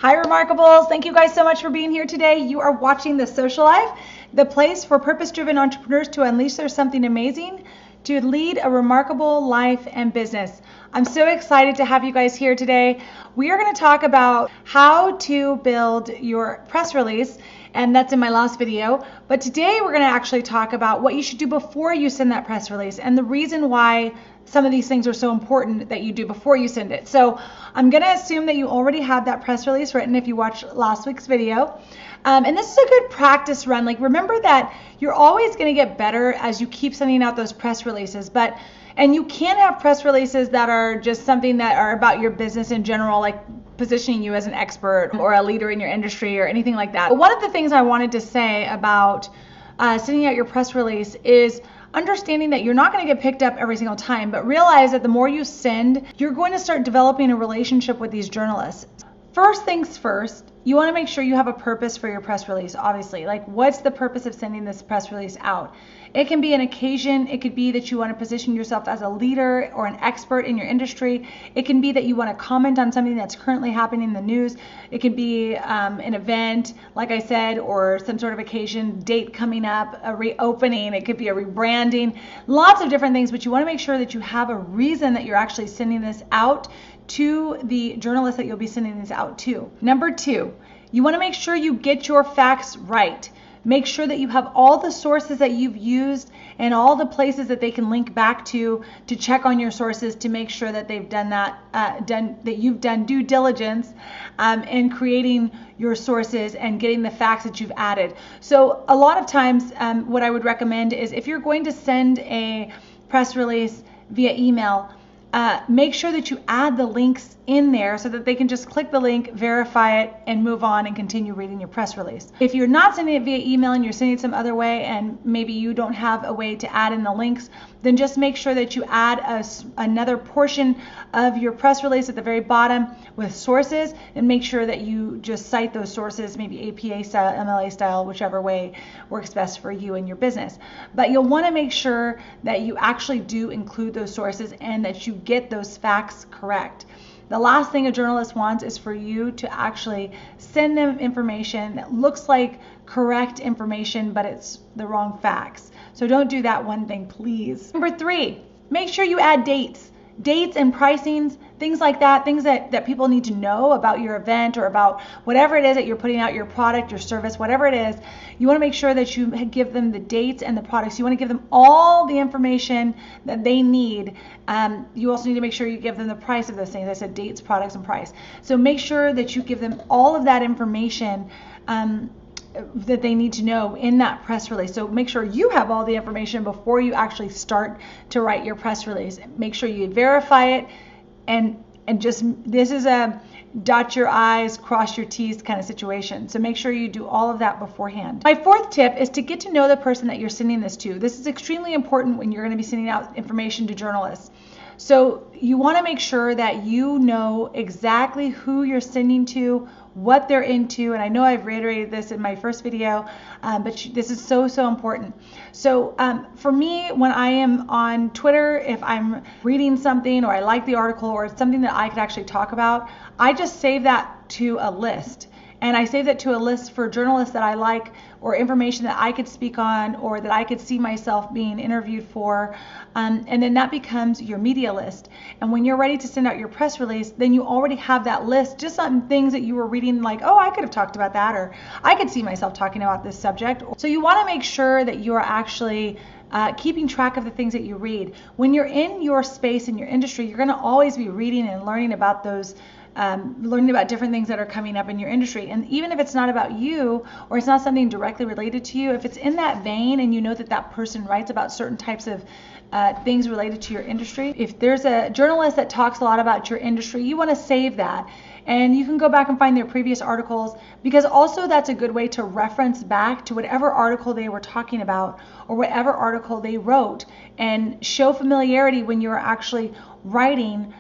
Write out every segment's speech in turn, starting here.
Hi Remarkables, thank you guys so much for being here today. You are watching the Social Life, the place for purpose-driven entrepreneurs to unleash their something amazing to lead a remarkable life and business. I'm so excited to have you guys here today. We are going to talk about how to build your press release, and that's in my last video. But today we're going to actually talk about what you should do before you send that press release and the reason why some of these things are so important that you do before you send it. So I'm going to assume that you already had that press release written if you watched last week's video. And this is a good practice run. Like, remember that you're always going to get better as you keep sending out those press releases. And you can't have press releases that are just something that are about your business in general, like positioning you as an expert or a leader in your industry or anything like that. But one of the things I wanted to say about sending out your press release is understanding that you're not going to get picked up every single time, but realize that the more you send, you're going to start developing a relationship with these journalists. First things first, you want to make sure you have a purpose for your press release, obviously. Like, what's the purpose of sending this press release out? It can be an occasion. It could be that you want to position yourself as a leader or an expert in your industry. It can be that you want to comment on something that's currently happening in the news. It could be an event, like I said, or some sort of occasion, date coming up, a reopening. It could be a rebranding, lots of different things, but you want to make sure that you have a reason that you're actually sending this out to the journalists that you'll be sending this out to. Number two, you want to make sure you get your facts right. Make sure that you have all the sources that you've used and all the places that they can link back to check on your sources to make sure that they've done that, that you've done due diligence in creating your sources and getting the facts that you've added. So a lot of times what I would recommend is if you're going to send a press release via email, make sure that you add the links in there so that they can just click the link, verify it, and move on and continue reading your press release. If you're not sending it via email and you're sending it some other way and maybe you don't have a way to add in the links, then just make sure that you add another portion of your press release at the very bottom with sources, and make sure that you just cite those sources, maybe APA style, MLA style, whichever way works best for you and your business. But you'll want to make sure that you actually do include those sources and that you get those facts correct. The last thing a journalist wants is for you to actually send them information that looks like correct information, but it's the wrong facts. So don't do that one thing, please. Number three, make sure you add dates and pricings, things like that, things that people need to know about your event or about whatever it is that you're putting out, your product, your service, whatever it is. You want to make sure that you give them the dates and the products. You want to give them all the information that they need. You also need to make sure you give them the price of those things. I said dates, products, and price. So make sure that you give them all of that information that they need to know in that press release. So make sure you have all the information before you actually start to write your press release. Make sure you verify it, and just, this is a dot your I's, cross your T's kind of situation. So make sure you do all of that beforehand. My fourth tip is to get to know the person that you're sending this to. This is extremely important when you're going to be sending out information to journalists. So you want to make sure that you know exactly who you're sending to, what they're into, and I know I've reiterated this in my first video, but this is so important. So for me, when I am on Twitter, if I'm reading something or I like the article or it's something that I could actually talk about, I just save that to a list. And I save that to a list for journalists that I like, or information that I could speak on, or that I could see myself being interviewed for. And then that becomes your media list. And when you're ready to send out your press release, then you already have that list just on things that you were reading, like, oh, I could have talked about that, or I could see myself talking about this subject. So you want to make sure that you are actually keeping track of the things that you read. When you're in your space, in your industry, you're going to always be reading and learning about those learning about different things that are coming up in your industry. And even if it's not about you, or it's not something directly related to you, if it's in that vein and you know that that person writes about certain types of things related to your industry, if there's a journalist that talks a lot about your industry, you want to save that. And you can go back and find their previous articles, because also that's a good way to reference back to whatever article they were talking about or whatever article they wrote, and show familiarity when you're actually writing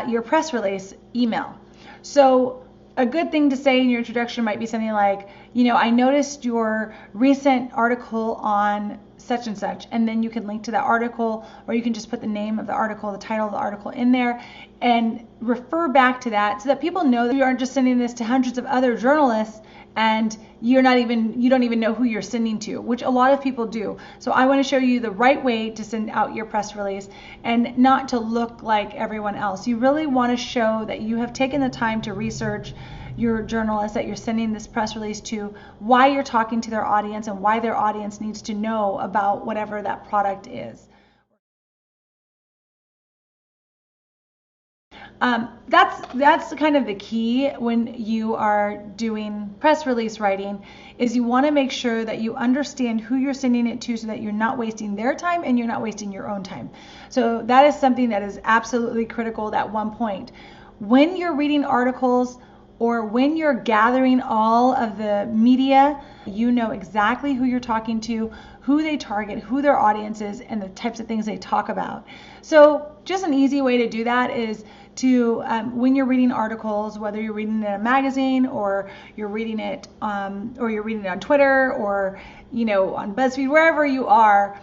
your press release email. So a good thing to say in your introduction might be something like, I noticed your recent article on such and such, and then you can link to that article, or you can just put the name of the article, the title of the article in there, and refer back to that so that people know that you aren't just sending this to hundreds of other journalists and you don't even know who you're sending to, which a lot of people do. So I want to show you the right way to send out your press release and not to look like everyone else. You really want to show that you have taken the time to research your journalist that you're sending this press release to, why you're talking to their audience, and why their audience needs to know about whatever that product is. That's kind of the key when you are doing press release writing, is you want to make sure that you understand who you're sending it to so that you're not wasting their time and you're not wasting your own time. So that is something that is absolutely critical at one point. When you're reading articles or when you're gathering all of the media, you know exactly who you're talking to, who they target, who their audience is, and the types of things they talk about. So just an easy way to do that is to, when you're reading articles, whether you're reading it in a magazine or you're reading it on Twitter or on BuzzFeed, wherever you are,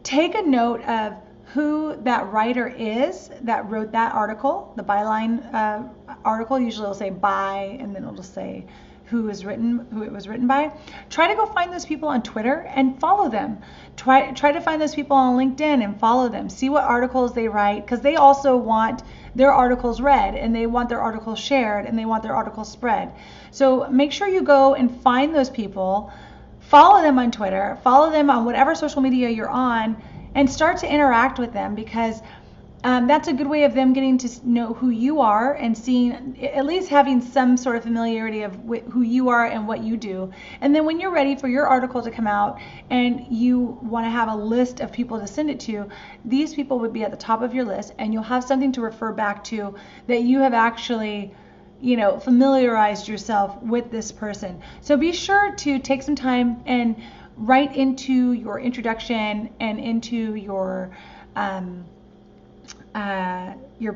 take a note of who that writer is that wrote that article. The byline article usually will say by, and then it'll just say who it was written by. Try to go find those people on Twitter and follow them. Try to find those people on LinkedIn and follow them. See what articles they write, because they also want their articles read, and they want their articles shared, and they want their articles spread. So make sure you go and find those people, follow them on Twitter, follow them on whatever social media you're on, and start to interact with them, because that's a good way of them getting to know who you are and seeing, at least having some sort of familiarity of who you are and what you do. And then when you're ready for your article to come out and you want to have a list of people to send it to, these people would be at the top of your list, and you'll have something to refer back to that you have actually familiarized yourself with this person. So be sure to take some time and write into your introduction and into your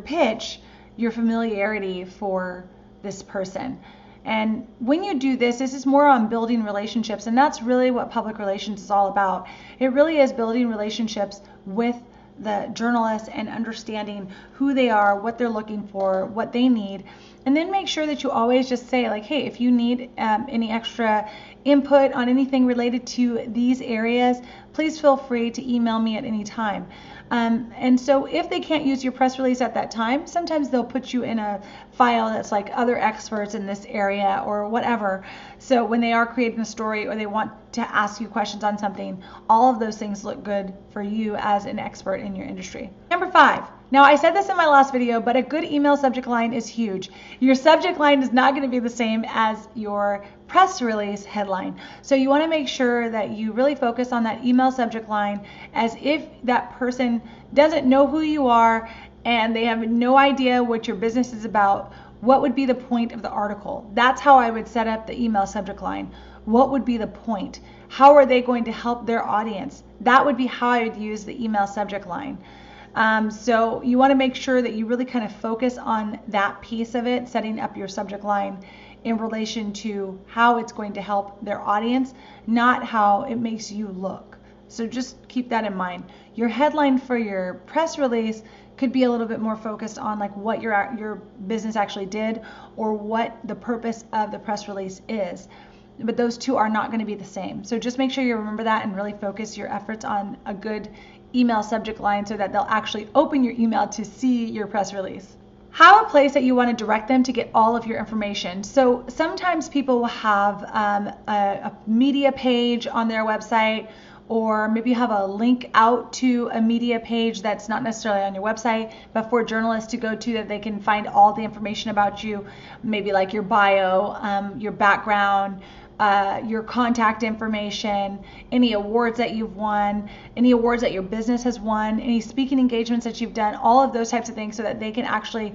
pitch, your familiarity for this person. And when you do this, this is more on building relationships, and that's really what public relations is all about. It really is building relationships with the journalists and understanding who they are, what they're looking for, what they need. And then make sure that you always just say, like, hey, if you need any extra input on anything related to these areas, please feel free to email me at any time. And so if they can't use your press release at that time, sometimes they'll put you in a file that's like other experts in this area or whatever. So when they are creating a story or they want to ask you questions on something, all of those things look good for you as an expert in your industry. Number 5. Now, I said this in my last video, but a good email subject line is huge. Your subject line is not going to be the same as your press release headline. So you want to make sure that you really focus on that email subject line as if that person doesn't know who you are and they have no idea what your business is about. What would be the point of the article? That's how I would set up the email subject line. What would be the point? How are they going to help their audience? That would be how I would use the email subject line. So you want to make sure that you really kind of focus on that piece of it, setting up your subject line in relation to how it's going to help their audience, not how it makes you look. So just keep that in mind. Your headline for your press release could be a little bit more focused on like what your business actually did or what the purpose of the press release is. But those two are not going to be the same. So just make sure you remember that and really focus your efforts on a good email subject line so that they'll actually open your email to see your press release. Have a place that you want to direct them to get all of your information. So sometimes people will have a media page on their website, or maybe you have a link out to a media page that's not necessarily on your website, but for journalists to go to that they can find all the information about you, maybe like your bio, your background, your contact information, any awards that you've won, any awards that your business has won, any speaking engagements that you've done, all of those types of things so that they can actually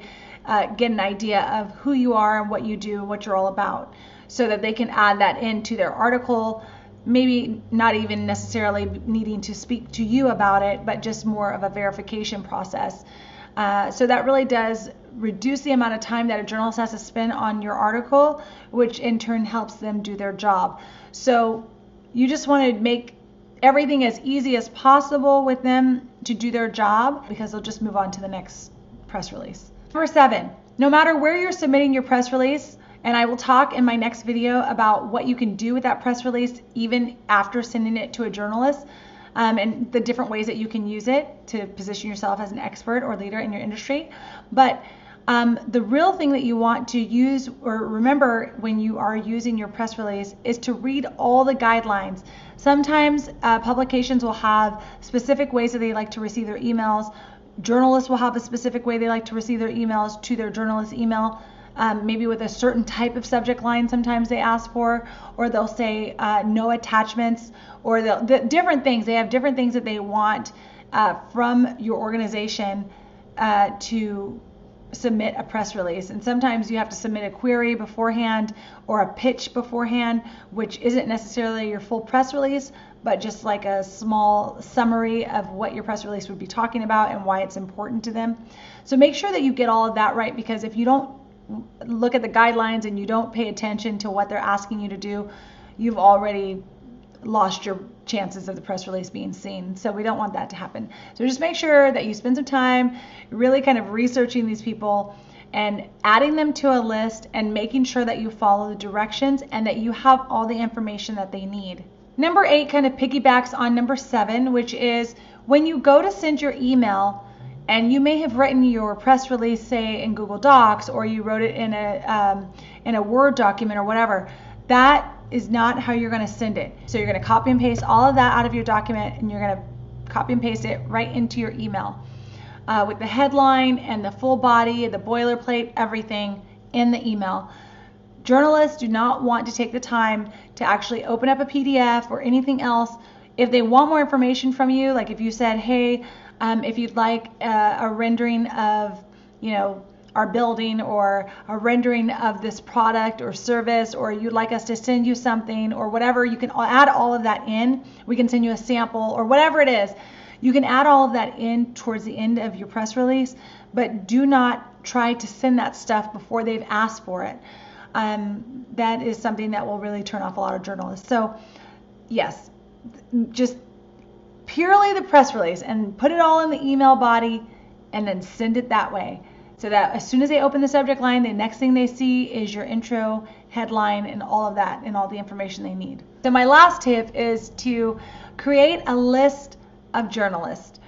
get an idea of who you are and what you do, what you're all about, so that they can add that into their article, maybe not even necessarily needing to speak to you about it, but just more of a verification process. So that really does reduce the amount of time that a journalist has to spend on your article, which in turn helps them do their job. So you just want to make everything as easy as possible with them to do their job, because they'll just move on to the next press release. Number 7, no matter where you're submitting your press release, and I will talk in my next video about what you can do with that press release even after sending it to a journalist, and the different ways that you can use it to position yourself as an expert or leader in your industry. But the real thing that you want to use or remember when you are using your press release is to read all the guidelines. Sometimes publications will have specific ways that they like to receive their emails. Journalists will have a specific way they like to receive their emails to their journalist email, maybe with a certain type of subject line sometimes they ask for, or they'll say no attachments, or different things. They have different things that they want from your organization to submit a press release. And sometimes you have to submit a query beforehand or a pitch beforehand, which isn't necessarily your full press release, but just like a small summary of what your press release would be talking about and why it's important to them. So make sure that you get all of that right, because if you don't look at the guidelines and you don't pay attention to what they're asking you to do, you've already lost your chances of the press release being seen. So we don't want that to happen. So just make sure that you spend some time really kind of researching these people and adding them to a list and making sure that you follow the directions and that you have all the information that they need. Number 8 kind of piggybacks on number 7, which is when you go to send your email, and you may have written your press release, say in Google Docs, or you wrote it in a Word document or whatever, that is not how you're going to send it. So you're going to copy and paste all of that out of your document, and you're going to copy and paste it right into your email with the headline and the full body, the boilerplate, everything in the email. Journalists do not want to take the time to actually open up a PDF or anything else. If they want more information from you, like if you said, hey, if you'd like a rendering of, our building, or a rendering of this product or service, or you'd like us to send you something or whatever, you can add all of that in. We can send you a sample or whatever it is. You can add all of that in towards the end of your press release, but do not try to send that stuff before they've asked for it. That is something that will really turn off a lot of journalists. So yes, just purely the press release and put it all in the email body and then send it that way. So that as soon as they open the subject line, the next thing they see is your intro, headline, and all of that, and all the information they need. So my last tip is to create a list of journalists.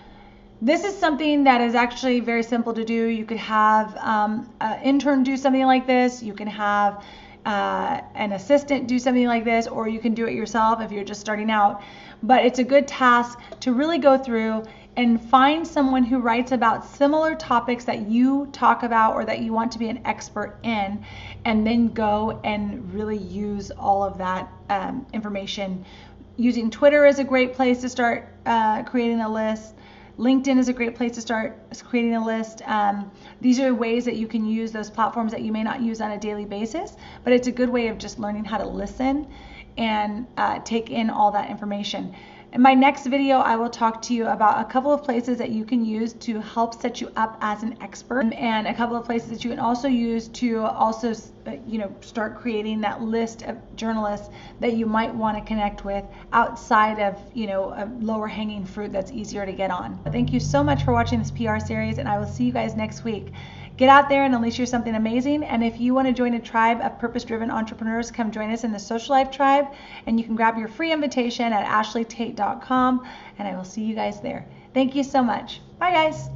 This is something that is actually very simple to do. You could have an intern do something like this. You can have an assistant do something like this, or you can do it yourself if you're just starting out. But it's a good task to really go through and find someone who writes about similar topics that you talk about or that you want to be an expert in, and then go and really use all of that information. Using Twitter is a great place to start creating a list. LinkedIn is a great place to start creating a list. These are ways that you can use those platforms that you may not use on a daily basis, but it's a good way of just learning how to listen and take in all that information. In my next video, I will talk to you about a couple of places that you can use to help set you up as an expert, and a couple of places that you can also use to also, start creating that list of journalists that you might want to connect with outside of, a lower hanging fruit that's easier to get on. Thank you so much for watching this PR series, and I will see you guys next week. Get out there and unleash your something amazing. And if you want to join a tribe of purpose-driven entrepreneurs, come join us in the SOCIALIFE tribe, and you can grab your free invitation at ashleetate.com, and I will see you guys there. Thank you so much. Bye, guys.